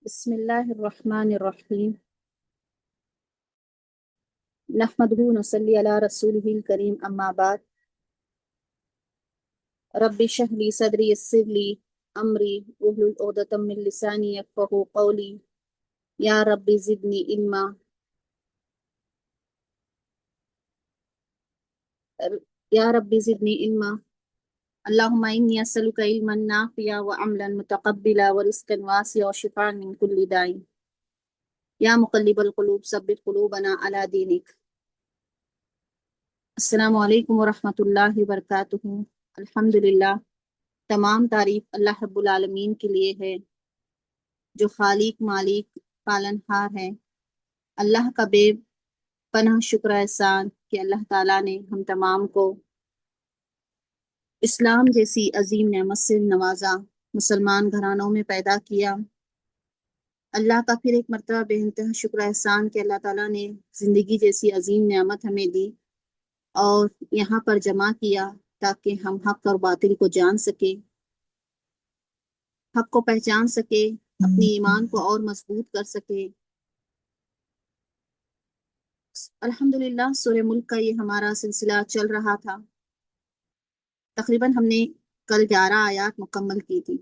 بسم الله الرحمن الرحيم نحمده ونصلي على رسوله الكريم أما بعد رب اشرح لي صدري يسر لي أمري واحلل عقدة من لساني يفقهوا قولي يا رب زدني علما يا رب زدني علما اللهم إني أسألك علما نافعا وعملا متقبلا ورزقا واسعا وشفاء من كل داء يا مقلب القلوب ثبت قلوبنا على دينك. السلام علیکم ورحمۃ اللہ وبرکاتہ. الحمدللہ، تمام تعریف اللہ رب العالمین کے لیے ہے جو خالق مالک پالنہار ہے. اللہ کا بے پناہ شکر احسان کہ اللہ تعالیٰ نے ہم تمام کو اسلام جیسی عظیم نعمت سے نوازا، مسلمان گھرانوں میں پیدا کیا. اللہ کا پھر ایک مرتبہ بے انتہا شکر احسان کہ اللہ تعالیٰ نے زندگی جیسی عظیم نعمت ہمیں دی اور یہاں پر جمع کیا تاکہ ہم حق اور باطل کو جان سکیں، حق کو پہچان سکے، اپنی ایمان کو اور مضبوط کر سکے. الحمدللہ سورہ ملک کا یہ ہمارا سلسلہ چل رہا تھا. تقریباً ہم نے کل 11 آیات مکمل کی تھی.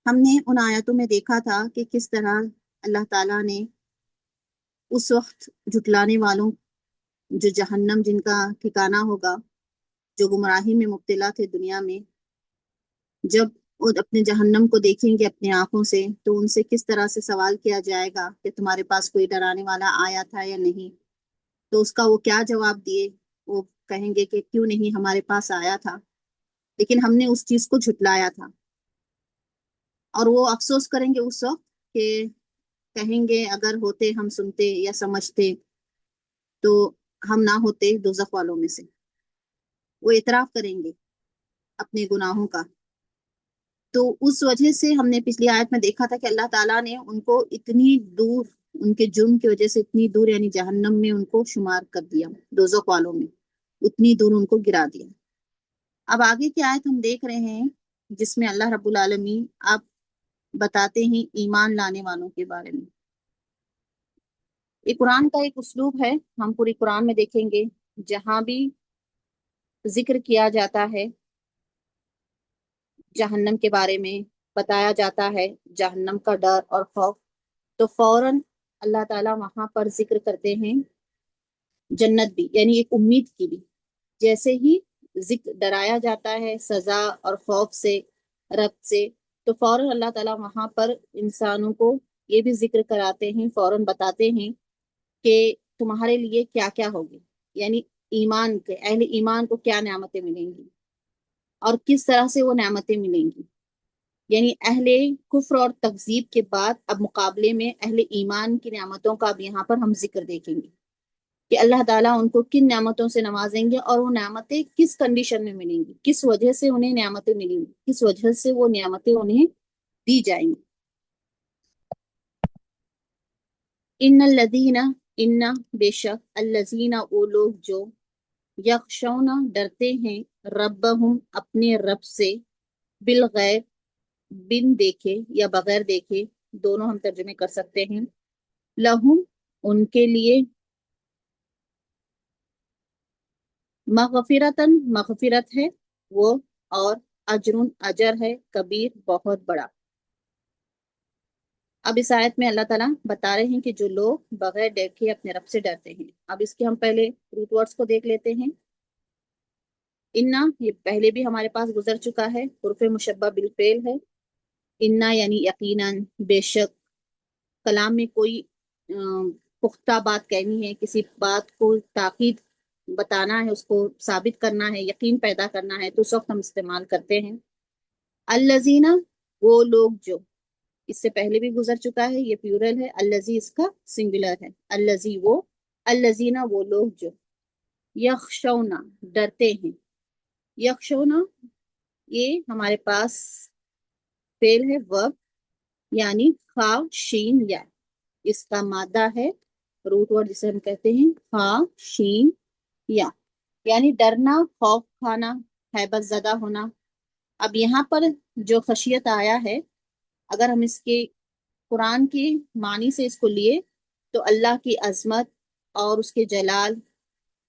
ہم نے ان آیاتوں میں دیکھا تھا کہ کس طرح اللہ تعالیٰ نے اس وقت جھٹلانے والوں، جو جہنم جن کا ٹھکانہ ہوگا، جو گمراہی میں مبتلا تھے دنیا میں، جب وہ اپنے جہنم کو دیکھیں گے اپنی آنکھوں سے تو ان سے کس طرح سے سوال کیا جائے گا کہ تمہارے پاس کوئی ڈرانے والا آیا تھا یا نہیں. تو اس کا وہ کیا جواب دیے؟ وہ کہیں گے کہ کیوں نہیں، ہمارے پاس آیا تھا لیکن ہم نے اس چیز کو جھٹلایا تھا. اور وہ افسوس کریں گے اس وقت کہ کہیں گے اگر ہوتے ہم سنتے یا سمجھتے تو ہم نہ ہوتے دوزخ والوں میں سے. وہ اعتراف کریں گے اپنے گناہوں کا. تو اس وجہ سے ہم نے پچھلی آیت میں دیکھا تھا کہ اللہ تعالیٰ نے ان کو اتنی دور، ان کے جرم کی وجہ سے اتنی دور، یعنی جہنم میں ان کو شمار کر دیا، دوزخ والوں میں اتنی دور ان کو گرا دیا. اب آگے کی آیت ہم دیکھ رہے ہیں جس میں اللہ رب العالمین آپ بتاتے ہیں ایمان لانے والوں کے بارے میں. یہ قرآن کا ایک اسلوب ہے. ہم پوری قرآن میں دیکھیں گے جہاں بھی ذکر کیا جاتا ہے جہنم کے بارے میں، بتایا جاتا ہے جہنم کا ڈر اور خوف، تو فوراً اللہ تعالیٰ وہاں پر ذکر کرتے ہیں جنت بھی، یعنی ایک امید کی بھی. جیسے ہی ذکر ڈرایا جاتا ہے سزا اور خوف سے، رب سے، تو فوراً اللہ تعالیٰ وہاں پر انسانوں کو یہ بھی ذکر کراتے ہیں، فوراً بتاتے ہیں کہ تمہارے لیے کیا کیا ہوگی، یعنی ایمان کے اہل ایمان کو کیا نعمتیں ملیں گی اور کس طرح سے وہ نعمتیں ملیں گی. یعنی اہل کفر اور تکذیب کے بعد اب مقابلے میں اہل ایمان کی نعمتوں کا اب یہاں پر ہم ذکر دیکھیں گے کہ اللہ تعالیٰ ان کو کن نعمتوں سے نوازیں گے اور وہ نعمتیں کس کنڈیشن میں ملیں گی، کس وجہ سے انہیں نعمتیں ملیں گی، کس وجہ سے وہ نعمتیں انہیں دی جائیں گی. ان الذین، ان بے شک، الذین وہ لوگ جو یخشون ڈرتے ہیں، ربہم اپنے رب سے، بالغیب بن دیکھے یا بغیر دیکھے، دونوں ہم ترجمے کر سکتے ہیں. لہم ان کے لیے، مغفرتن مغفرت ہے وہ، اور اجرن اجر ہے، کبیر بہت بڑا. اب اس آیت میں اللہ تعالیٰ بتا رہے ہیں کہ جو لوگ بغیر دیکھے اپنے رب سے ڈرتے ہیں. اب اس کے ہم پہلے روٹ ورڈز کو دیکھ لیتے ہیں. انا، یہ پہلے بھی ہمارے پاس گزر چکا ہے، حرف مشبہ بالفعل ہے. انا یعنی یقیناً، بے شک. کلام میں کوئی پختہ بات کہنی ہے، کسی بات کو تاکید بتانا ہے، اس کو ثابت کرنا ہے، یقین پیدا کرنا ہے، تو اس وقت ہم استعمال کرتے ہیں. الذین وہ لوگ جو، اس سے پہلے بھی گزر چکا ہے، یہ پیورل ہے، الذی اس کا سنگولر ہے. الذی وہ، الذین وہ لوگ جو، یخشونا ڈرتے ہیں. یخشونا یہ ہمارے پاس فعل ہے، ورب، یعنی خا شین یا، اس کا مادہ ہے روٹ ورڈ جسے ہم کہتے ہیں خا شین یا، یعنی ڈرنا، خوف کھانا، ہیبت زدہ ہونا. اب یہاں پر جو خشیت آیا ہے اگر ہم اس کے قرآن کے معنی سے اس کو لیے تو اللہ کی عظمت اور اس کے جلال،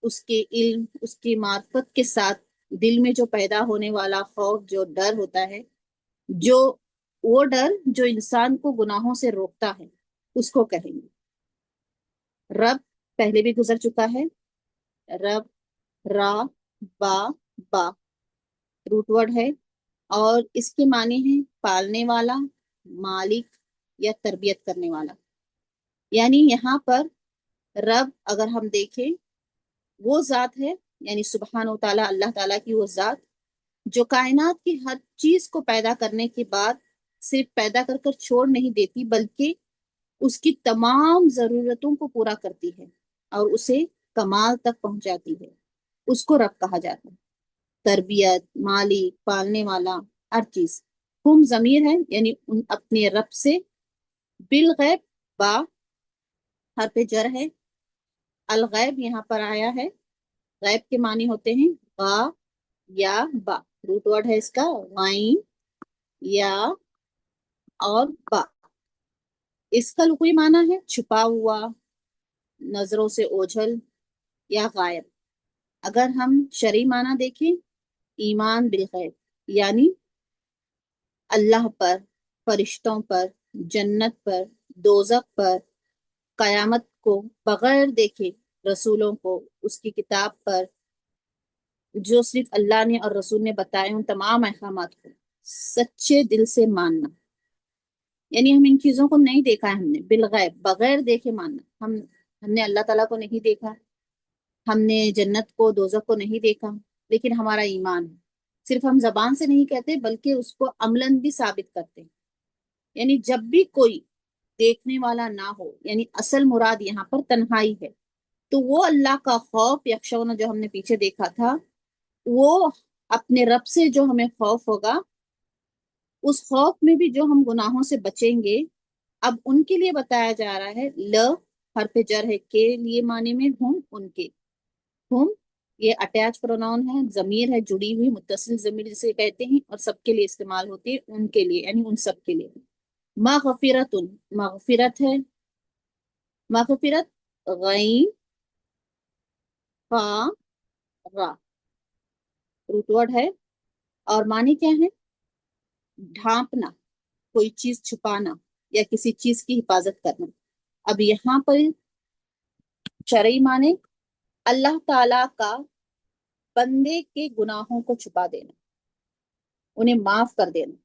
اس کے علم، اس کی معرفت کے ساتھ دل میں جو پیدا ہونے والا خوف، جو ڈر ہوتا ہے، جو وہ ڈر جو انسان کو گناہوں سے روکتا ہے، اس کو کہیں گے۔ رب پہلے بھی گزر چکا ہے، رب، را، با، با روٹ ورڈ ہے، اور اس کے معنی ہے پالنے والا، مالک یا تربیت کرنے والا۔ یعنی یہاں پر رب اگر ہم دیکھیں وہ ذات ہے، یعنی سبحانہ و تعالیٰ، اللہ تعالیٰ کی وہ ذات جو کائنات کی ہر چیز کو پیدا کرنے کے بعد صرف پیدا کر کر چھوڑ نہیں دیتی، بلکہ اس کی تمام ضرورتوں کو پورا کرتی ہے اور اسے کمال تک پہنچاتی ہے۔ اس کو رب کہا جاتا ہے، تربیت، مالک، پالنے والا، ہر چیز۔ ہم ضمیر ہے، یعنی اپنے رب سے، بالغیب، با حرف جر ہے، الغیب یہاں پر آیا ہے، غیب کے معنی ہوتے ہیں غا یا با، روٹ ورڈ ہے اس کا غائن یا اور با۔ اس کا لغوی معنی ہے چھپا ہوا، نظروں سے اوجھل یا غائب۔ اگر ہم شرعی معنی دیکھیں، ایمان بالغیب، یعنی اللہ پر، فرشتوں پر، جنت پر، دوزخ پر، قیامت کو بغیر دیکھے، رسولوں کو، اس کی کتاب پر جو صرف اللہ نے اور رسول نے بتائے ان تمام احکامات کو سچے دل سے ماننا۔ یعنی ہم ان چیزوں کو نہیں دیکھا ہے، ہم نے بالغیب، بغیر دیکھے ماننا۔ ہم نے اللہ تعالیٰ کو نہیں دیکھا، ہم نے جنت کو، دوزخ کو نہیں دیکھا، لیکن ہمارا ایمان ہے۔ صرف ہم زبان سے نہیں کہتے بلکہ اس کو عملاً بھی ثابت کرتے ہیں۔ یعنی جب بھی کوئی دیکھنے والا نہ ہو، یعنی اصل مراد یہاں پر تنہائی ہے، تو وہ اللہ کا خوف، یخشون جو ہم نے پیچھے دیکھا تھا، وہ اپنے رب سے جو ہمیں خوف ہوگا، اس خوف میں بھی جو ہم گناہوں سے بچیں گے۔ اب ان کے لیے بتایا جا رہا ہے، حرف جر ہے کے لیے معنی میں، ہم ان کے، ہم یہ اٹیچ پروناؤن ہے، ضمیر ہے جڑی ہوئی، متصل ضمیر جسے کہتے ہیں، اور سب کے لیے استعمال ہوتی ہے، ان کے لیے یعنی ان سب کے لیے۔ مغفرت، مغفرت ہے، مغفرت غین فا را روٹ ورڈ ہے، اور معنی کیا ہے؟ ڈھانپنا، کوئی چیز چھپانا یا کسی چیز کی حفاظت کرنا۔ اب یہاں پر شرعی معنی اللہ تعالی کا بندے کے گناہوں کو چھپا دینا، انہیں معاف کر دینا،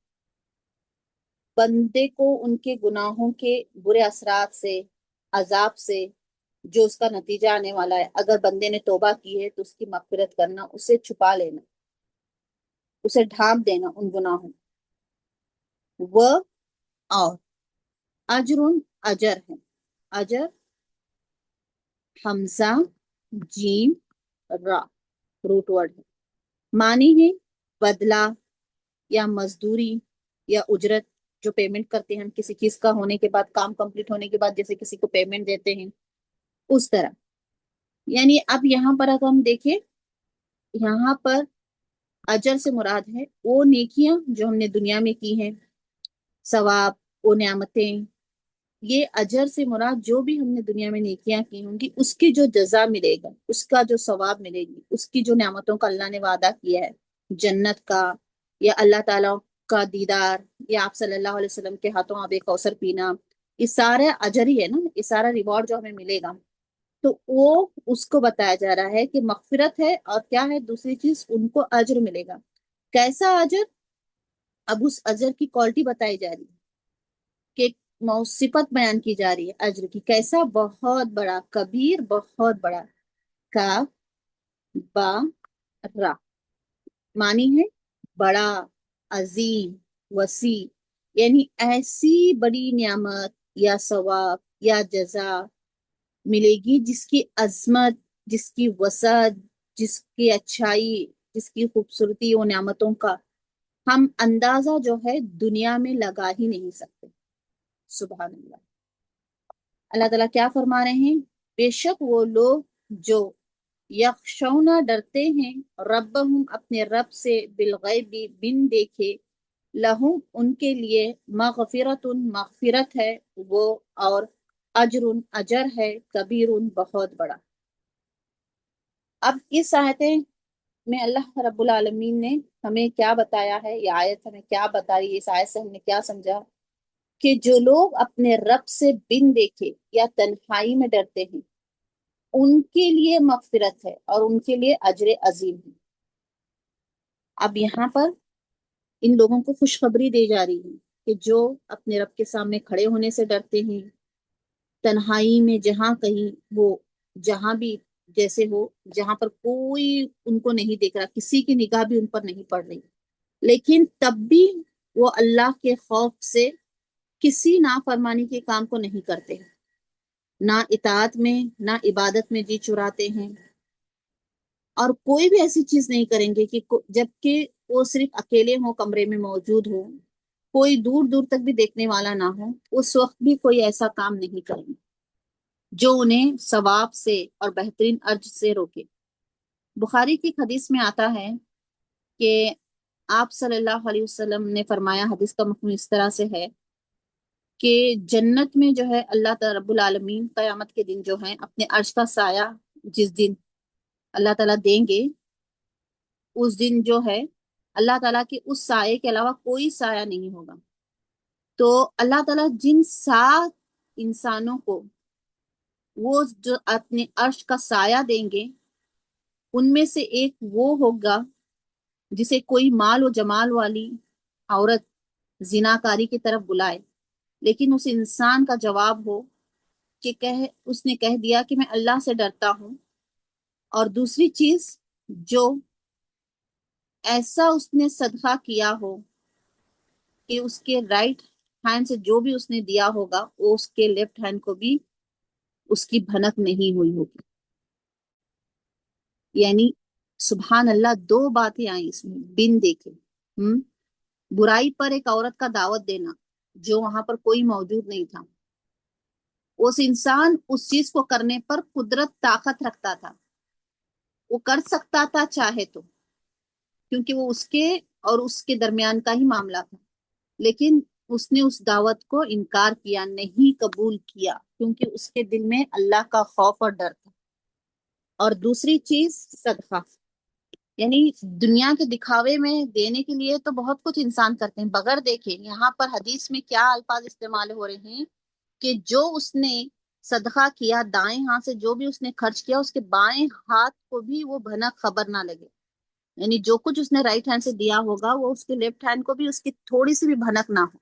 بندے کو ان کے گناہوں کے برے اثرات سے، عذاب سے، جو اس کا نتیجہ آنے والا ہے، اگر بندے نے توبہ کی ہے تو اس کی مغفرت کرنا، اسے چھپا لینا، اسے ڈھانپ دینا ان گناہوں۔ وہ اور اجر، اجر ہے، اجر حمزہ جیم را روٹ ورڈ ہے، معنی ہے بدلہ یا مزدوری یا اجرت، جو پیمنٹ کرتے ہیں ہم کسی چیز کا ہونے کے بعد، کام کمپلیٹ ہونے کے بعد جیسے کسی کو پیمنٹ دیتے ہیں، اس طرح۔ یعنی اب یہاں پر اگر ہم دیکھیں، یہاں پر اجر سے مراد ہے وہ نیکیاں جو ہم نے دنیا میں کی ہیں، ثواب، وہ نعمتیں۔ یہ اجر سے مراد جو بھی ہم نے دنیا میں نیکیاں کی ہوں گی، اس کی جو جزا ملے گا، اس کا جو ثواب ملے گی، اس کی جو نعمتوں کا اللہ نے وعدہ کیا ہے، جنت کا، یا اللہ تعالیٰ کا دیدار، یا آپ صلی اللہ علیہ وسلم کے ہاتھوں آب کوثر پینا، یہ سارا اجر ہی ہے نا، یہ سارا ریوارڈ جو ہمیں ملے گا۔ تو وہ اس کو بتایا جا رہا ہے کہ مغفرت ہے، اور کیا ہے دوسری چیز، ان کو اجر ملے گا۔ کیسا اجر؟ اب اس اجر کی کوالٹی بتائی جا رہی ہے کہ صفت بیان کی جا رہی ہے اجر کی، کیسا؟ بہت بڑا، کبیر، بہت بڑا، کا با را، معنی ہے بڑا، عظیم، وسیع، یعنی ایسی بڑی نعمت یا ثواب یا جزا ملے گی جس کی عظمت، جس کی وسعت، جس کی اچھائی، جس کی خوبصورتی، و نعمتوں کا ہم اندازہ جو ہے دنیا میں لگا ہی نہیں سکتے۔ سبحان اللہ۔ اللہ تعالیٰ کیا فرما رہے ہیں؟ بے شک وہ لوگ جو یخشونا ڈرتے ہیں، ربہم اپنے رب سے، بالغیب بن دیکھے، لہم ان کے لیے مغفرت مغفرت ہے وہ، اور اجر اجر ہے کبیر بہت بڑا۔ اب اس آیتیں میں اللہ رب العالمین نے ہمیں کیا بتایا ہے، یہ آیت ہمیں کیا بتا رہی ہے، اس آیت سے ہم نے کیا سمجھا کہ جو لوگ اپنے رب سے بن دیکھے یا تنہائی میں ڈرتے ہیں ان کے لیے مغفرت ہے اور ان کے لیے اجر عظیم ہے۔ اب یہاں پر ان لوگوں کو خوشخبری دی جا رہی ہے کہ جو اپنے رب کے سامنے کھڑے ہونے سے ڈرتے ہیں، تنہائی میں جہاں کہیں وہ، جہاں بھی جیسے ہو، جہاں پر کوئی ان کو نہیں دیکھ رہا، کسی کی نگاہ بھی ان پر نہیں پڑ رہی، لیکن تب بھی وہ اللہ کے خوف سے کسی نافرمانی کے کام کو نہیں کرتے، نہ اطاعت میں نہ عبادت میں جی چراتے ہیں، اور کوئی بھی ایسی چیز نہیں کریں گے کہ جبکہ وہ صرف اکیلے ہوں، کمرے میں موجود ہو، کوئی دور دور تک بھی دیکھنے والا نہ ہو، اس وقت بھی کوئی ایسا کام نہیں کریں گے جو انہیں ثواب سے اور بہترین اجر سے روکے۔ بخاری کی حدیث میں آتا ہے کہ آپ صلی اللہ علیہ وسلم نے فرمایا، حدیث کا مفہوم اس طرح سے ہے کہ جنت میں جو ہے اللہ تعالی رب العالمین قیامت کے دن جو ہے اپنے عرش کا سایہ جس دن اللہ تعالیٰ دیں گے، اس دن جو ہے اللہ تعالیٰ کے اس سائے کے علاوہ کوئی سایہ نہیں ہوگا۔ تو اللہ تعالیٰ جن 7 انسانوں کو وہ جو اپنے عرش کا سایہ دیں گے، ان میں سے ایک وہ ہوگا جسے کوئی مال و جمال والی عورت زناکاری کی طرف بلائے، لیکن اس انسان کا جواب ہو کہ اس نے کہہ دیا کہ میں اللہ سے ڈرتا ہوں، اور دوسری چیز جو ایسا اس نے صدقہ کیا ہو کہ اس کے رائٹ ہینڈ سے جو بھی اس نے دیا ہوگا وہ اس کے لیفٹ ہینڈ کو بھی اس کی بھنک نہیں ہوئی ہوگی۔ یعنی سبحان اللہ، 2 باتیں آئیں اس میں بن دیکھے۔ برائی پر ایک عورت کا دعوت دینا جو وہاں پر کوئی موجود نہیں تھا، اس انسان اس چیز کو کرنے پر قدرت طاقت رکھتا تھا، وہ کر سکتا تھا چاہے تو، کیونکہ وہ اس کے اور اس کے درمیان کا ہی معاملہ تھا، لیکن اس نے اس دعوت کو انکار کیا، نہیں قبول کیا، کیونکہ اس کے دل میں اللہ کا خوف اور ڈر تھا۔ اور دوسری چیز صدقہ، یعنی دنیا کے دکھاوے میں دینے کے لیے تو بہت کچھ انسان کرتے ہیں بغیر دیکھے۔ یہاں پر حدیث میں کیا الفاظ استعمال ہو رہے ہیں کہ جو اس نے صدقہ کیا دائیں ہاتھ سے، جو بھی اس نے خرچ کیا، اس کے بائیں ہاتھ کو بھی وہ بھنک خبر نہ لگے، یعنی جو کچھ اس نے رائٹ ہینڈ سے دیا ہوگا وہ اس کے لیفٹ ہینڈ کو بھی اس کی تھوڑی سی بھی بھنک نہ ہو۔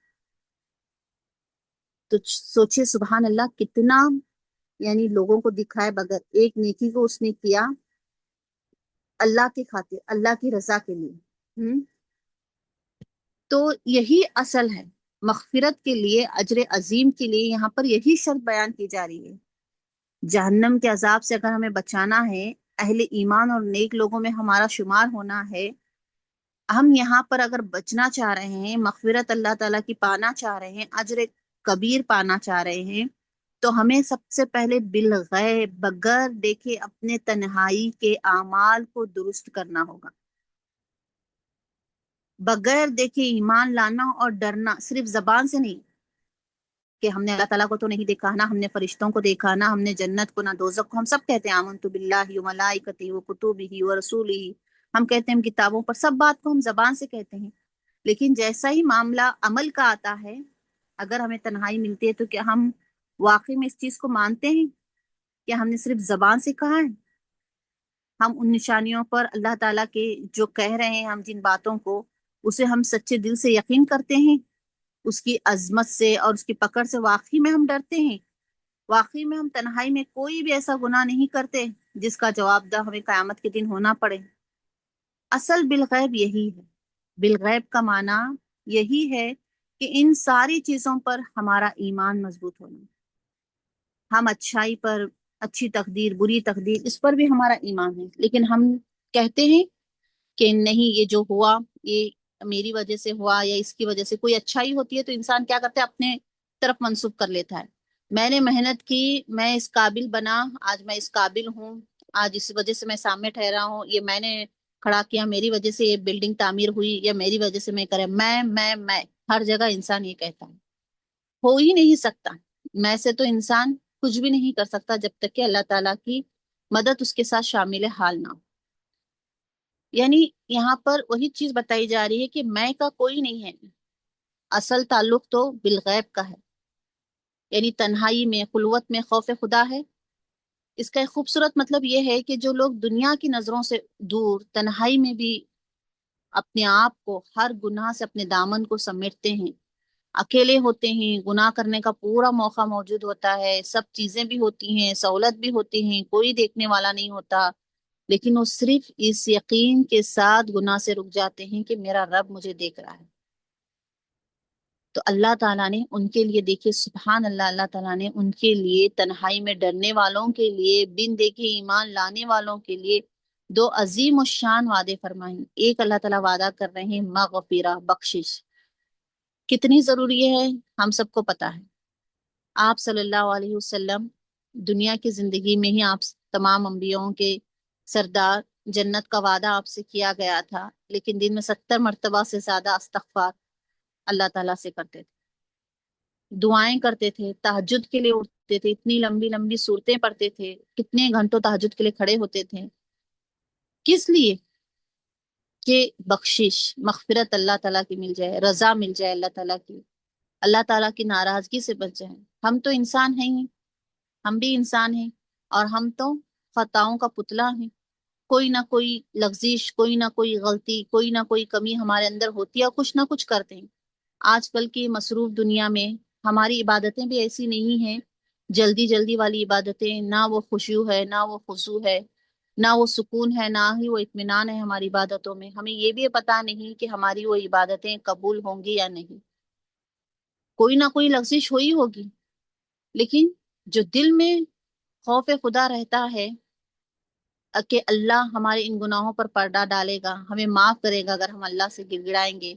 تو سوچئے سبحان اللہ، کتنا یعنی لوگوں کو دکھائے بغیر ایک نیکی کو اس نے کیا اللہ کی خاطر، اللہ کی رضا کے لیے۔ تو یہی اصل ہے، مغفرت کے لیے، اجر عظیم کے لیے یہاں پر یہی شرط بیان کی جا رہی ہے۔ جہنم کے عذاب سے اگر ہمیں بچانا ہے، اہل ایمان اور نیک لوگوں میں ہمارا شمار ہونا ہے، ہم یہاں پر اگر بچنا چاہ رہے ہیں، مغفرت اللہ تعالیٰ کی پانا چاہ رہے ہیں، اجر کبیر پانا چاہ رہے ہیں، تو ہمیں سب سے پہلے بالغیب بغیر دیکھے اپنے تنہائی کے اعمال کو درست کرنا ہوگا، بغیر دیکھے ایمان لانا اور ڈرنا، صرف زبان سے نہیں کہ ہم نے اللہ تعالیٰ کو تو نہیں دیکھا، نہ ہم نے فرشتوں کو دیکھا، نہ ہم نے جنت کو، نہ دوزخ کو، ہم سب کہتے ہیں آمنت باللہ و ملائکتہ و کتبہ و رسولہ، ہم کہتے ہیں ہم کتابوں پر، سب بات کو ہم زبان سے کہتے ہیں، لیکن جیسا ہی معاملہ عمل کا آتا ہے، اگر ہمیں تنہائی ملتی ہے تو کیا ہم واقعی میں اس چیز کو مانتے ہیں کہ ہم نے صرف زبان سے کہا ہے؟ ہم ان نشانیوں پر اللہ تعالیٰ کے جو کہہ رہے ہیں، ہم جن باتوں کو، اسے ہم سچے دل سے یقین کرتے ہیں، اس کی عظمت سے اور اس کی پکڑ سے واقعی میں ہم ڈرتے ہیں، واقعی میں ہم تنہائی میں کوئی بھی ایسا گناہ نہیں کرتے جس کا جواب دہ ہمیں قیامت کے دن ہونا پڑے۔ اصل بالغیب یہی ہے، بالغیب کا معنی یہی ہے کہ ان ساری چیزوں پر ہمارا ایمان مضبوط ہونا، ہم اچھائی پر، اچھی تقدیر، بری تقدیر، اس پر بھی ہمارا ایمان ہے، لیکن ہم کہتے ہیں کہ نہیں، یہ جو ہوا یہ میری وجہ سے ہوا، یا اس کی وجہ سے کوئی اچھائی ہوتی ہے تو انسان کیا کرتا ہے، اپنے طرف منسوب کر لیتا ہے، میں نے محنت کی، میں اس قابل بنا، آج میں اس قابل ہوں، آج اس وجہ سے میں سامنے ٹھہرا ہوں، یہ میں نے کھڑا کیا، میری وجہ سے یہ بلڈنگ تعمیر ہوئی یا میری وجہ سے میں کرے، میں ہر جگہ انسان یہ کہتا ہے، ہو ہی نہیں سکتا۔ میں سے تو انسان کچھ بھی نہیں کر سکتا جب تک کہ اللہ تعالیٰ کی مدد اس کے ساتھ شامل حال نہ ہو۔ یعنی یہاں پر وہی چیز بتائی جا رہی ہے کہ میں کا کوئی نہیں ہے، اصل تعلق تو بالغیب کا ہے، یعنی تنہائی میں، خلوت میں خوف خدا ہے۔ اس کا ایک خوبصورت مطلب یہ ہے کہ جو لوگ دنیا کی نظروں سے دور تنہائی میں بھی اپنے آپ کو ہر گناہ سے اپنے دامن کو سمیٹتے ہیں، اکیلے ہوتے ہیں، گناہ کرنے کا پورا موقع موجود ہوتا ہے، سب چیزیں بھی ہوتی ہیں، سہولت بھی ہوتی ہیں، کوئی دیکھنے والا نہیں ہوتا، لیکن وہ صرف اس یقین کے ساتھ گناہ سے رک جاتے ہیں کہ میرا رب مجھے دیکھ رہا ہے۔ تو اللہ تعالیٰ نے ان کے لیے، دیکھیے سبحان اللہ، اللہ تعالیٰ نے ان کے لیے تنہائی میں ڈرنے والوں کے لیے، بن دیکھے ایمان لانے والوں کے لیے دو عظیم الشان وعدے فرمائیں۔ ایک اللہ تعالیٰ وعدہ کر رہے ہیں مغفرہ، بخشش، کتنی ضروری ہے ہم سب کو پتا ہے۔ آپ صلی اللہ علیہ وسلم دنیا کی زندگی میں ہی آپ تمام انبیاؤں کے سردار، جنت کا وعدہ آپ سے کیا گیا تھا، لیکن دن میں 70 مرتبہ سے زیادہ استغفار اللہ تعالیٰ سے کرتے تھے، دعائیں کرتے تھے، تہجد کے لیے اٹھتے تھے، اتنی لمبی لمبی صورتیں پڑھتے تھے، کتنے گھنٹوں تہجد کے لیے کھڑے ہوتے تھے، کس لیے؟ کہ بخشش، مغفرت اللہ تعالیٰ کی مل جائے، رضا مل جائے اللہ تعالیٰ کی، اللہ تعالیٰ کی ناراضگی سے بچ جائیں۔ ہم تو انسان ہیں ہی، ہم بھی انسان ہیں، اور ہم تو خطاؤں کا پتلا ہیں، کوئی نہ کوئی لغزش، کوئی نہ کوئی غلطی، کوئی نہ کوئی کمی ہمارے اندر ہوتی ہے، اور کچھ نہ کچھ کرتے ہیں۔ آج کل کی مصروف دنیا میں ہماری عبادتیں بھی ایسی نہیں ہیں، جلدی جلدی والی عبادتیں، نہ وہ خشوع ہے، نہ وہ خضوع ہے، نہ وہ سکون ہے، نہ ہی وہ اطمینان ہے ہماری عبادتوں میں۔ ہمیں یہ بھی پتہ نہیں کہ ہماری وہ عبادتیں قبول ہوں گی یا نہیں، کوئی نہ کوئی لغزش ہوئی ہوگی، لیکن جو دل میں خوف خدا رہتا ہے کہ اللہ ہمارے ان گناہوں پر پردہ ڈالے گا، ہمیں معاف کرے گا، اگر ہم اللہ سے گر گڑائیں گے،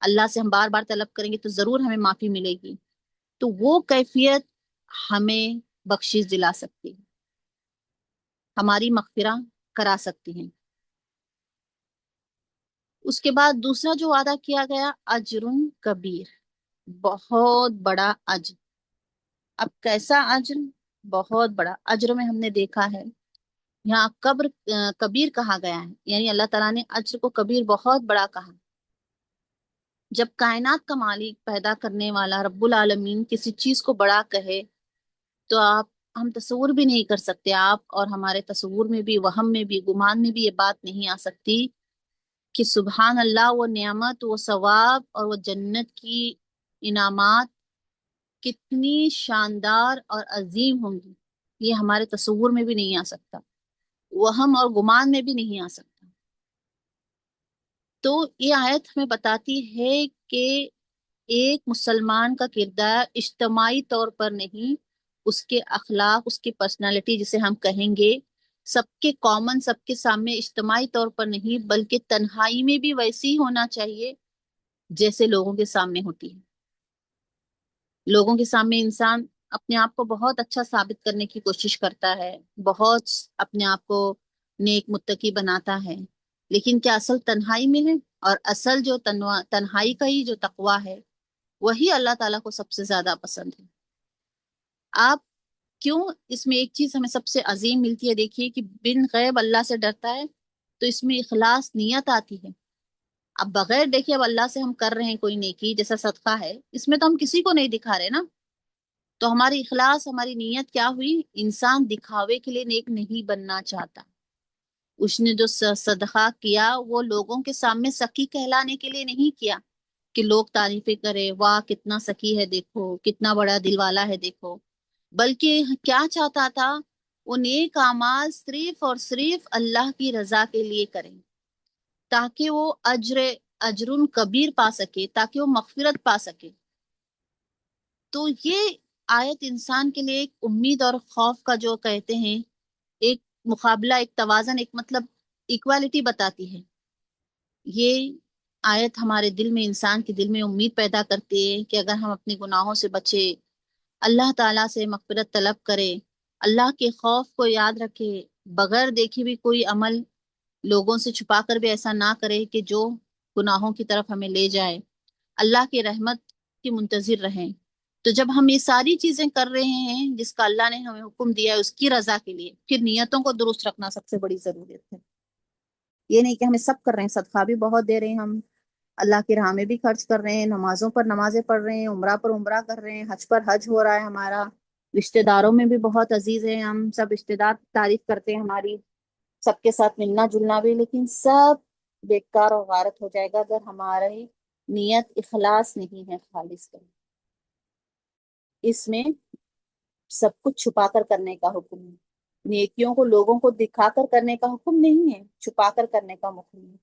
اللہ سے ہم بار بار طلب کریں گے تو ضرور ہمیں معافی ملے گی، تو وہ کیفیت ہمیں بخشش دلا سکتی ہے، ہماری مغفرہ کرا سکتی ہیں۔ اس کے بعد دوسرا جو وعدہ کیا گیا، اجر کبیر، بہت بڑا اجر۔ اب کیسا اجر؟ بہت بڑا اجر میں ہم نے دیکھا ہے یہاں کبیر کہا گیا ہے، یعنی اللہ تعالیٰ نے اجر کو کبیر، بہت بڑا کہا۔ جب کائنات کا مالک، پیدا کرنے والا رب العالمین کسی چیز کو بڑا کہے تو ہم تصور بھی نہیں کر سکتے، آپ اور ہمارے تصور میں بھی، وہم میں بھی، گمان میں بھی یہ بات نہیں آ سکتی کہ سبحان اللہ، وہ نعمت، وہ ثواب اور وہ جنت کی انعامات کتنی شاندار اور عظیم ہوں گی، یہ ہمارے تصور میں بھی نہیں آ سکتا، وہم اور گمان میں بھی نہیں آ سکتا۔ تو یہ آیت ہمیں بتاتی ہے کہ ایک مسلمان کا کردار اجتماعی طور پر نہیں، اس کے اخلاق، اس کی پرسنالٹی جسے ہم کہیں گے، سب کے کامن، سب کے سامنے اجتماعی طور پر نہیں، بلکہ تنہائی میں بھی ویسی ہونا چاہیے جیسے لوگوں کے سامنے ہوتی ہے۔ لوگوں کے سامنے انسان اپنے آپ کو بہت اچھا ثابت کرنے کی کوشش کرتا ہے، بہت اپنے آپ کو نیک متقی بناتا ہے، لیکن کیا اصل تنہائی میں ہے؟ اور اصل جو تنہائی کا ہی جو تقویٰ ہے، وہی اللہ تعالیٰ کو سب سے زیادہ پسند ہے۔ آپ کیوں اس میں ایک چیز ہمیں سب سے عظیم ملتی ہے، دیکھیے کہ بن غیب اللہ سے ڈرتا ہے تو اس میں اخلاص، نیت آتی ہے۔ اب بغیر دیکھے، اب اللہ سے ہم کر رہے ہیں کوئی نیکی، جیسا صدقہ ہے، اس میں تو ہم کسی کو نہیں دکھا رہے نا، تو ہماری اخلاص، ہماری نیت کیا ہوئی؟ انسان دکھاوے کے لیے نیک نہیں بننا چاہتا، اس نے جو صدقہ کیا وہ لوگوں کے سامنے سخی کہلانے کے لیے نہیں کیا کہ لوگ تعریفیں کرے، واہ کتنا سخی ہے، دیکھو کتنا بڑا دل والا ہے، دیکھو، بلکہ کیا چاہتا تھا؟ وہ نیک اعمال صرف اور صرف اللہ کی رضا کے لیے کریں، تاکہ وہ اجر کبیر پا سکے، تاکہ وہ مغفرت پا سکے۔ تو یہ آیت انسان کے لیے ایک امید اور خوف کا جو کہتے ہیں ایک مقابلہ، ایک توازن، ایک مطلب ایکوالٹی بتاتی ہے۔ یہ آیت ہمارے دل میں، انسان کے دل میں امید پیدا کرتی ہے کہ اگر ہم اپنے گناہوں سے بچے، اللہ تعالیٰ سے مغفرت طلب کرے، اللہ کے خوف کو یاد رکھے، بغیر دیکھے بھی کوئی عمل لوگوں سے چھپا کر بھی ایسا نہ کرے کہ جو گناہوں کی طرف ہمیں لے جائے، اللہ کی رحمت کی منتظر رہیں۔ تو جب ہم یہ ساری چیزیں کر رہے ہیں جس کا اللہ نے ہمیں حکم دیا ہے اس کی رضا کے لیے، پھر نیتوں کو درست رکھنا سب سے بڑی ضرورت ہے۔ یہ نہیں کہ ہمیں سب کر رہے ہیں، صدقہ بھی بہت دے رہے ہیں ہم، اللہ کی راہ میں بھی خرچ کر رہے ہیں، نمازوں پر نمازیں پڑھ رہے ہیں، عمرہ پر عمرہ کر رہے ہیں، حج پر حج ہو رہا ہے ہمارا، رشتہ داروں میں بھی بہت عزیز ہیں ہم، سب رشتہ دار تعریف کرتے ہیں ہماری، سب کے ساتھ ملنا جلنا بھی، لیکن سب بیکار اور غارت ہو جائے گا اگر ہماری نیت اخلاص نہیں ہے، خالص کا۔ اس میں سب کچھ چھپا کر کرنے کا حکم ہے، نیکیوں کو لوگوں کو دکھا کر کرنے کا حکم نہیں ہے، چھپا کر کرنے کا حکم ہے۔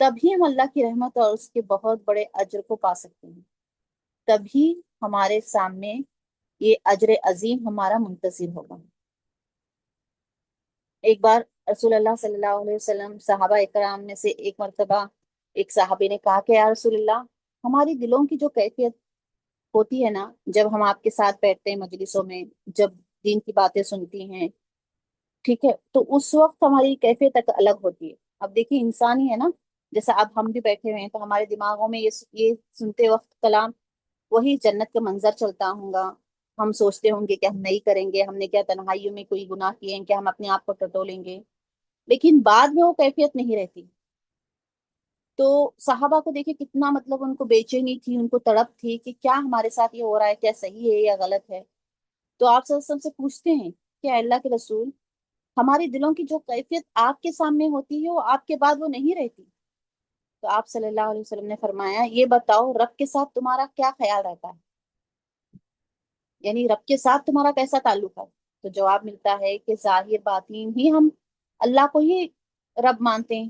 تبھی ہم اللہ کی رحمت اور اس کے بہت بڑے اجر کو پا سکتے ہیں، تبھی ہمارے سامنے یہ اجر عظیم ہمارا منتظر ہوگا۔ ایک بار رسول اللہ صلی اللہ علیہ وسلم صحابہ اکرام میں سے ایک مرتبہ ایک صحابی نے کہا کہ یا رسول اللہ، ہماری دلوں کی جو کیفیت ہوتی ہے نا، جب ہم آپ کے ساتھ بیٹھتے ہیں مجلسوں میں، جب دین کی باتیں سنتی ہیں، ٹھیک ہے، تو اس وقت ہماری کیفیت ایک الگ ہوتی ہے۔ اب دیکھیے انسان ہی ہے نا، جیسا اب ہم بھی بیٹھے ہوئے ہیں تو ہمارے دماغوں میں یہ سنتے وقت کلام وہی جنت کا منظر چلتا ہوں گا، ہم سوچتے ہوں گے کہ ہم نہیں کریں گے، ہم نے کیا تنہائیوں میں کوئی گناہ کیے ہیں، کیا ہم اپنے آپ کو ٹٹولیں گے، لیکن بعد میں وہ کیفیت نہیں رہتی۔ تو صحابہ کو دیکھیں کتنا مطلب ان کو بے چینی تھی، ان کو تڑپ تھی کہ کیا ہمارے ساتھ یہ ہو رہا ہے، کیا صحیح ہے یا غلط ہے۔ تو آپ صلی اللہ علیہ وسلم سے پوچھتے ہیں کہ اے اللہ کے رسول، ہماری دلوں کی جو کیفیت آپ کے سامنے ہوتی ہے وہ آپ کے بعد وہ نہیں رہتی۔ تو آپ صلی اللہ علیہ وسلم نے فرمایا یہ بتاؤ رب کے ساتھ تمہارا کیا خیال رہتا ہے، یعنی رب کے ساتھ تمہارا کیسا تعلق ہے۔ تو جواب ملتا ہے کہ ظاہر باطن ہی ہم اللہ کو ہی رب مانتے ہیں،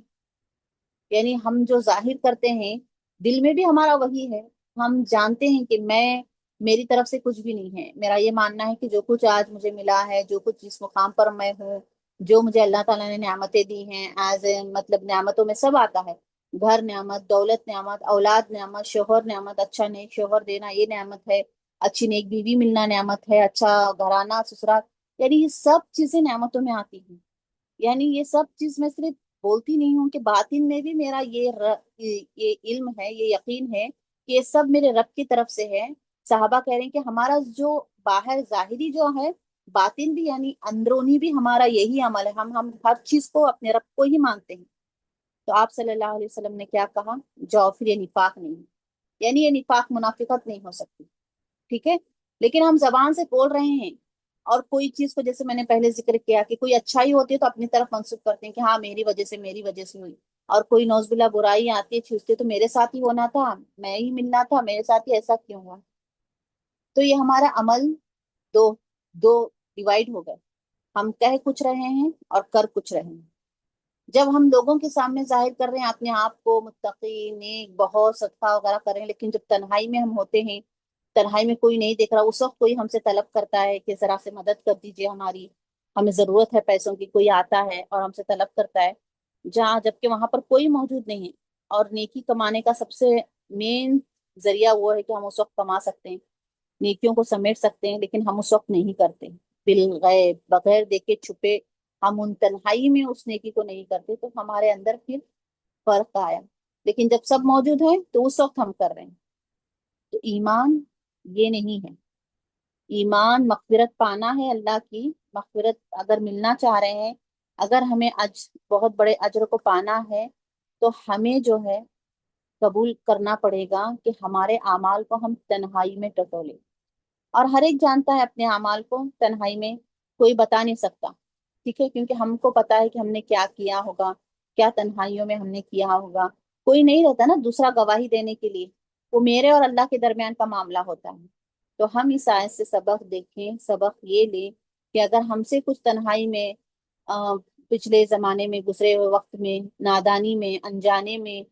یعنی ہم جو ظاہر کرتے ہیں دل میں بھی ہمارا وہی ہے، ہم جانتے ہیں کہ میری طرف سے کچھ بھی نہیں ہے، میرا یہ ماننا ہے کہ جو کچھ آج مجھے ملا ہے، جو کچھ جس مقام پر میں ہوں، جو مجھے اللہ تعالیٰ نے نعمتیں دی ہیں، ایز اے مطلب نعمتوں میں سب آتا ہے، گھر نعمت، دولت نعمت، اولاد نعمت، شوہر نعمت، اچھا نیک شوہر دینا یہ نعمت ہے، اچھی نیک بیوی ملنا نعمت ہے، اچھا گھرانہ سسرال، یعنی یہ سب چیزیں نعمتوں میں آتی ہیں۔ یعنی یہ سب چیز میں صرف بولتی نہیں ہوں کہ باطن میں بھی میرا یہ علم ہے، یہ یقین ہے کہ یہ سب میرے رب کی طرف سے ہے۔ صحابہ کہہ رہے ہیں کہ ہمارا جو باہر ظاہری جو ہے، باطن بھی یعنی اندرونی بھی ہمارا یہی عمل ہے، ہم ہر چیز کو اپنے رب کو ہی مانتے ہیں۔ تو آپ صلی اللہ علیہ وسلم نے کیا کہا، جاؤ پھر یہ نفاق نہیں ہے، یعنی یہ نفاق منافقت نہیں ہو سکتی، ٹھیک ہے۔ لیکن ہم زبان سے بول رہے ہیں اور کوئی چیز کو، جیسے میں نے پہلے ذکر کیا کہ کوئی اچھائی ہوتی ہے تو اپنی طرف منسوخ کرتے ہیں کہ ہاں میری وجہ سے ہوئی، اور کوئی نوز باللہ برائی آتی ہے چھوٹتے تو میرے ساتھ ہی ہونا تھا، میں ہی ملنا تھا، میرے ساتھ ہی ایسا کیوں ہوا۔ تو یہ ہمارا عمل دو دو ڈیوائڈ ہو گئے، ہم کہہ کچھ رہے ہیں اور کر کچھ رہے ہیں۔ جب ہم لوگوں کے سامنے ظاہر کر رہے ہیں اپنے آپ کو متقی نیک بہت صدقہ وغیرہ کر رہے ہیں، لیکن جب تنہائی میں ہم ہوتے ہیں، تنہائی میں کوئی نہیں دیکھ رہا، اس وقت کوئی ہم سے طلب کرتا ہے کہ ذرا سے مدد کر دیجئے ہماری، ہمیں ضرورت ہے پیسوں کی، کوئی آتا ہے اور ہم سے طلب کرتا ہے، جبکہ وہاں پر کوئی موجود نہیں ہے، اور نیکی کمانے کا سب سے مین ذریعہ وہ ہے کہ ہم اس وقت کما سکتے ہیں، نیکیوں کو سمیٹ سکتے ہیں، لیکن ہم اس وقت نہیں کرتے، بالغیب بغیر دیکھے چھپے ہم ان تنہائی میں اس نیکی کو نہیں کرتے، تو ہمارے اندر پھر فرق آیا۔ لیکن جب سب موجود ہیں تو اس وقت ہم کر رہے ہیں۔ تو ایمان یہ نہیں ہے، ایمان مغفرت پانا ہے، اللہ کی مغفرت اگر ملنا چاہ رہے ہیں، اگر ہمیں بہت بڑے اجر کو پانا ہے، تو ہمیں جو ہے قبول کرنا پڑے گا کہ ہمارے اعمال کو ہم تنہائی میں ٹٹولیں، اور ہر ایک جانتا ہے اپنے اعمال کو تنہائی میں کوئی بتا نہیں سکتا، ٹھیک ہے، کیونکہ ہم کو پتا ہے کہ ہم نے کیا کیا ہوگا، کیا تنہائیوں میں ہم نے کیا ہوگا، کوئی نہیں رہتا نا دوسرا گواہی دینے کے لیے، وہ میرے اور اللہ کے درمیان کا معاملہ ہوتا ہے۔ تو ہم اس آیت سے سبق دیکھیں، سبق یہ لیں کہ اگر ہم سے کچھ تنہائی میں پچھلے زمانے میں گزرے ہوئے وقت میں نادانی میں انجانے میں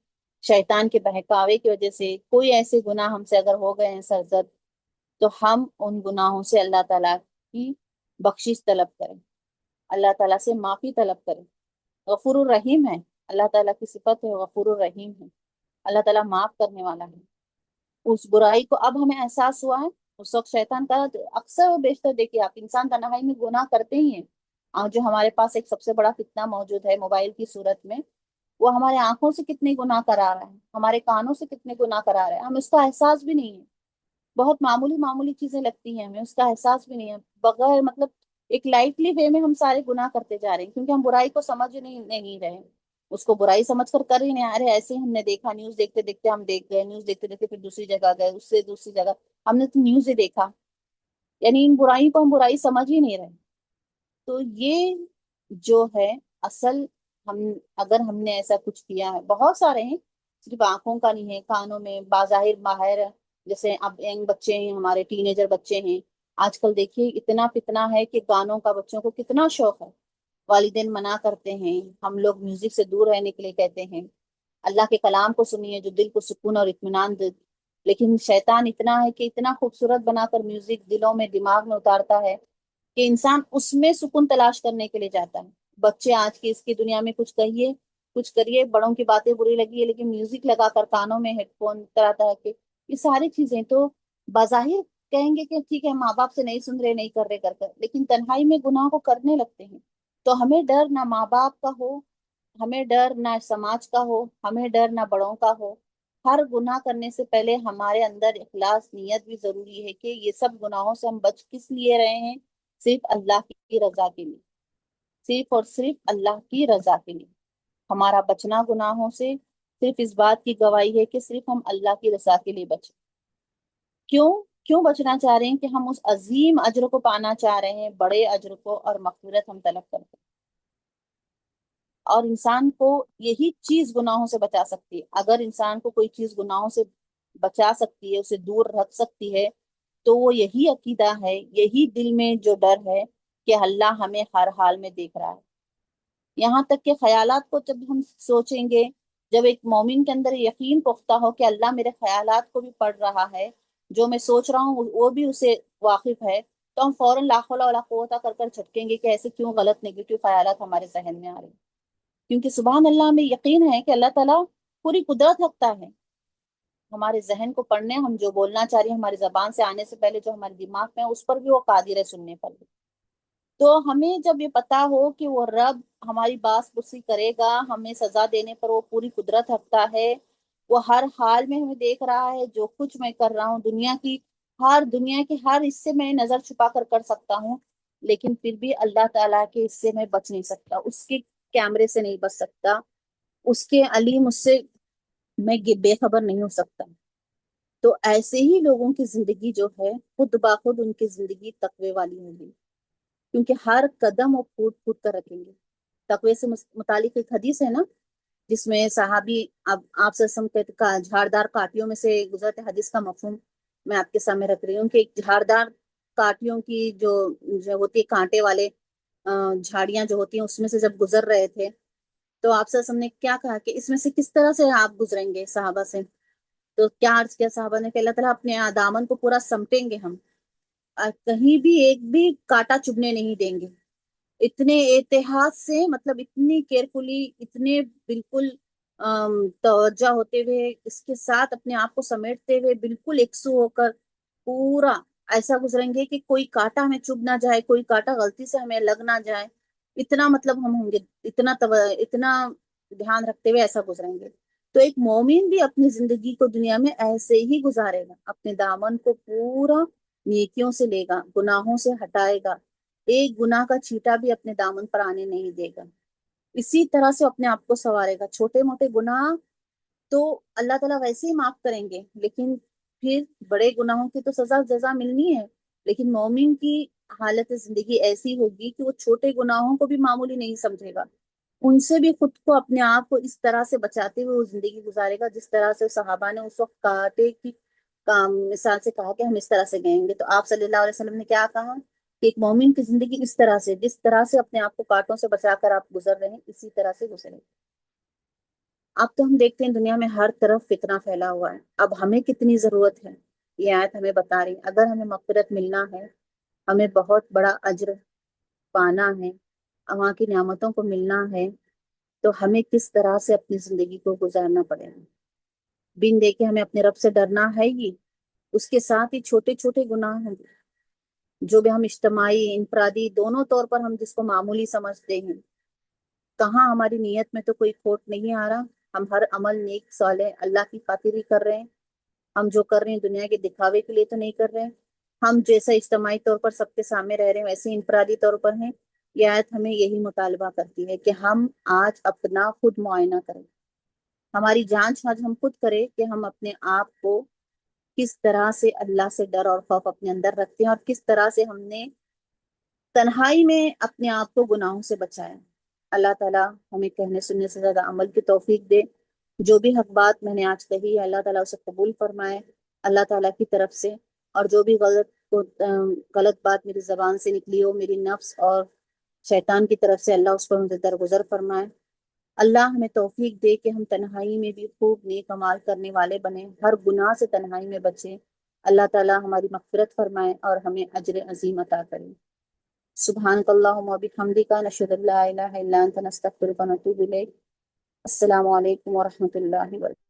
شیطان کے بہکاوے کی وجہ سے کوئی ایسے گناہ ہم سے اگر ہو گئے ہیں سرزد، تو ہم ان گناہوں سے اللہ تعالیٰ کی بخشش طلب کریں، اللہ تعالیٰ سے معافی طلب کریں۔ غفور الرحیم ہے، اللہ تعالیٰ کی صفت ہے، غفور الرحیم ہے، اللہ تعالیٰ معاف کرنے والا ہے۔ اس برائی کو اب ہمیں احساس ہوا ہے، اس وقت شیطان کا اکثر و بیشتر دیکھیے آپ، انسان تنہائی میں گناہ کرتے ہی ہیں، اور جو ہمارے پاس ایک سب سے بڑا فتنہ موجود ہے موبائل کی صورت میں، وہ ہمارے آنکھوں سے کتنے گناہ کرا رہا ہے، ہمارے کانوں سے کتنے گناہ کرا رہا ہے، ہم اس کا احساس بھی نہیں ہے۔ بہت معمولی معمولی چیزیں لگتی ہیں ہمیں، اس کا احساس بھی نہیں ہے، بغیر مطلب ایک لائٹلی وے میں ہم سارے گناہ کرتے جا رہے ہیں، کیونکہ ہم برائی کو سمجھ نہیں رہے، اس کو برائی سمجھ کر ہی نہیں آ رہے، ایسے ہی ہم نے دیکھا، نیوز دیکھتے دیکھتے ہم دیکھ گئے، نیوز دیکھتے دیکھتے پھر دوسری جگہ گئے، اس سے دوسری جگہ، ہم نے تو نیوز ہی دیکھا، یعنی ان برائی کو ہم برائی سمجھ ہی نہیں رہے۔ تو یہ جو ہے اصل، ہم اگر ہم نے ایسا کچھ کیا ہے، بہت سارے ہیں، صرف آنکھوں کا نہیں ہے، کانوں میں بظاہر ماہر، جیسے اب ینگ بچے ہیں، ہمارے ٹین ایجر بچے ہیں، آج کل دیکھیے اتنا فتنہ ہے کہ گانوں کا بچوں کو کتنا شوق ہے، والدین منع کرتے ہیں، ہم لوگ میوزک سے دور رہنے کے لیے کہتے ہیں، اللہ کے کلام کو سنیے جو دل کو سکون اور اطمینان دے، لیکن شیطان اتنا ہے کہ اتنا خوبصورت بنا کر میوزک دلوں میں دماغ میں اتارتا ہے کہ انسان اس میں سکون تلاش کرنے کے لیے جاتا ہے۔ بچے آج کی اس کی دنیا میں کچھ کہیے کچھ کریے، بڑوں کی باتیں بری لگی ہے، لیکن میوزک لگا کر کانوں میں ہیڈ فون کراتا ہے کہ یہ ساری چیزیں تو بظاہر کہیں گے کہ ٹھیک ہے ماں باپ سے نہیں سن رہے، نہیں کر رہے کر کر، لیکن تنہائی میں گناہ کو کرنے لگتے ہیں۔ تو ہمیں ڈر نہ ماں باپ کا ہو، ہمیں ڈر نہ سماج کا ہو، ہمیں ڈر نہ بڑوں کا ہو، ہر گناہ کرنے سے پہلے ہمارے اندر اخلاص نیت بھی ضروری ہے کہ یہ سب گناہوں سے ہم بچ کس لیے رہے ہیں، صرف اللہ کی رضا کے لیے، صرف اور صرف اللہ کی رضا کے لیے۔ ہمارا بچنا گناہوں سے صرف اس بات کی گواہی ہے کہ صرف ہم اللہ کی رضا کے لیے بچیں۔ کیوں کیوں بچنا چاہ رہے ہیں؟ کہ ہم اس عظیم اجر کو پانا چاہ رہے ہیں، بڑے اجر کو، اور مغفرت ہم طلب کرتے ہیں۔ اور انسان کو یہی چیز گناہوں سے بچا سکتی ہے، اگر انسان کو کوئی چیز گناہوں سے بچا سکتی ہے، اسے دور رکھ سکتی ہے، تو وہ یہی عقیدہ ہے، یہی دل میں جو ڈر ہے کہ اللہ ہمیں ہر حال میں دیکھ رہا ہے۔ یہاں تک کہ خیالات کو جب ہم سوچیں گے، جب ایک مومن کے اندر یقین پختہ ہو کہ اللہ میرے خیالات کو بھی پڑھ رہا ہے، جو میں سوچ رہا ہوں وہ بھی اسے واقف ہے، تو ہم فوراً لا حول ولا قوت کر کر جھٹکیں گے کہ ایسے کیوں غلط نگیٹو خیالات ہمارے ذہن میں آ رہے ہیں، کیونکہ سبحان اللہ ہمیں یقین ہے کہ اللہ تعالیٰ پوری قدرت رکھتا ہے ہمارے ذہن کو پڑھنے، ہم جو بولنا چاہ رہے ہیں ہماری زبان سے آنے سے پہلے جو ہمارے دماغ میں ہے اس پر بھی وہ قادر ہے سننے پر بھی۔ تو ہمیں جب یہ پتا ہو کہ وہ رب ہماری باس پرسی کرے گا، ہمیں سزا دینے پر وہ پوری قدرت رکھتا ہے، وہ ہر حال میں ہمیں دیکھ رہا ہے، جو کچھ میں کر رہا ہوں دنیا کے ہر حصے میں نظر چھپا کر کر سکتا ہوں، لیکن پھر بھی اللہ تعالیٰ کے حصے میں بچ نہیں سکتا، اس کے کیمرے سے نہیں بچ سکتا، اس کے علیم اس سے میں بے خبر نہیں ہو سکتا۔ تو ایسے ہی لوگوں کی زندگی جو ہے خود بخود ان کی زندگی تقوی والی ہوگی، کیونکہ ہر قدم وہ پھوٹ پھوٹ کر رکھیں گے۔ تقوی سے متعلق ایک حدیث ہے نا، جس میں صحابی اب آپ سے جھاڑدار کاٹیوں میں سے گزرتے، حدیث کا مفہوم میں آپ کے سامنے رکھ رہی ہوں کہ ایک جھاڑدار کاٹیوں کی جو ہوتی ہے، کانٹے والے جھاڑیاں جو ہوتی ہیں، اس میں سے جب گزر رہے تھے تو آپ سے نے کیا کہا کہ اس میں سے کس طرح سے آپ گزریں گے صحابہ سے؟ تو کیا عرض کیا صحابہ نے کہ اللہ تعالیٰ اپنے دامن کو پورا سمٹیں گے ہم، کہیں بھی ایک بھی کانٹا چبھنے نہیں دیں گے، اتنے احتیاط سے، مطلب اتنی کیئرفلی، اتنے بالکل توجہ ہوتے ہوئے، اس کے ساتھ اپنے آپ کو سمیٹتے ہوئے بالکل یکسو ہو کر پورا ایسا گزریں گے کہ کوئی کانٹا ہمیں چبھ نہ جائے، کوئی کانٹا غلطی سے ہمیں لگ نہ جائے، اتنا مطلب ہم ہوں گے، اتنا دھیان رکھتے ہوئے ایسا گزریں گے۔ تو ایک مومن بھی اپنی زندگی کو دنیا میں ایسے ہی گزارے گا، اپنے دامن کو پورا نیکیوں سے لے گا، گناہوں سے ہٹائے گا، ایک گناہ کا چھیٹا بھی اپنے دامن پر آنے نہیں دے گا، اسی طرح سے اپنے آپ کو سنوارے گا۔ چھوٹے موٹے گناہ تو اللہ تعالیٰ ویسے ہی معاف کریں گے، لیکن پھر بڑے گناہوں کی تو سزا جزا ملنی ہے، لیکن مومن کی حالت زندگی ایسی ہوگی کہ وہ چھوٹے گناہوں کو بھی معمولی نہیں سمجھے گا، ان سے بھی خود کو، اپنے آپ کو اس طرح سے بچاتے ہوئے وہ زندگی گزارے گا جس طرح سے صحابہ نے اس وقت کانٹے کی مثال سے کہا کہ ہم اس طرح سے گئیں گے۔ تو آپ صلی اللہ علیہ وسلم نے کیا کہا کہ ایک مومن کی زندگی اس طرح سے، جس طرح سے اپنے آپ کو کانٹوں سے بچا کر آپ گزر رہے ہیں، اسی طرح سے گزرے۔ اب تو ہم دیکھتے ہیں دنیا میں ہر طرف فتنہ پھیلا ہوا ہے، اب ہمیں کتنی ضرورت ہے، یہ آیت ہمیں بتا رہی ہے، اگر ہمیں مغفرت ملنا ہے، ہمیں بہت بڑا اجر پانا ہے، وہاں کی نعمتوں کو ملنا ہے، تو ہمیں کس طرح سے اپنی زندگی کو گزارنا پڑے گا۔ بن دیکھے ہمیں اپنے رب سے ڈرنا ہے ہی، اس کے ساتھ ہی چھوٹے چھوٹے گناہ ہیں، جو بھی ہم اجتماعی انفرادی دونوں طور پر ہم جس کو معمولی سمجھتے ہیں، کہاں ہماری نیت میں تو کوئی کھوٹ نہیں آ رہا، ہم ہر عمل نیک صالح اللہ کی خاطر ہی کر رہے ہیں، ہم جو کر رہے ہیں دنیا کے دکھاوے کے لیے تو نہیں کر رہے ہیں، ہم جیسا اجتماعی طور پر سب کے سامنے رہ رہے ہیں ویسے انفرادی طور پر ہیں۔ یہ آیت ہمیں یہی مطالبہ کرتی ہے کہ ہم آج اپنا خود معائنہ کریں، ہماری جانچ آج ہم خود کریں کہ ہم اپنے آپ کو کس طرح سے اللہ سے ڈر اور خوف اپنے اندر رکھتے ہیں، اور کس طرح سے ہم نے تنہائی میں اپنے آپ کو گناہوں سے بچایا۔ اللہ تعالیٰ ہمیں کہنے سننے سے زیادہ عمل کی توفیق دے۔ جو بھی حق بات میں نے آج کہی ہے اللہ تعالیٰ اسے قبول فرمائے اللہ تعالیٰ کی طرف سے، اور جو بھی غلط بات میری زبان سے نکلی ہو میری نفس اور شیطان کی طرف سے، اللہ اس پر مجھے درگزر فرمائے۔ اللہ ہمیں توفیق دے کہ ہم تنہائی میں بھی خوب نیک اعمال کرنے والے بنیں، ہر گناہ سے تنہائی میں بچیں، اللہ تعالیٰ ہماری مغفرت فرمائے اور ہمیں اجر عظیم عطا کرے۔ سبحانک اللہم و بحمدک نشہد ان لا الہ الا انت نستغفرک و نتوب الیک۔ السلام علیکم ورحمۃ اللہ وبرکاتہ۔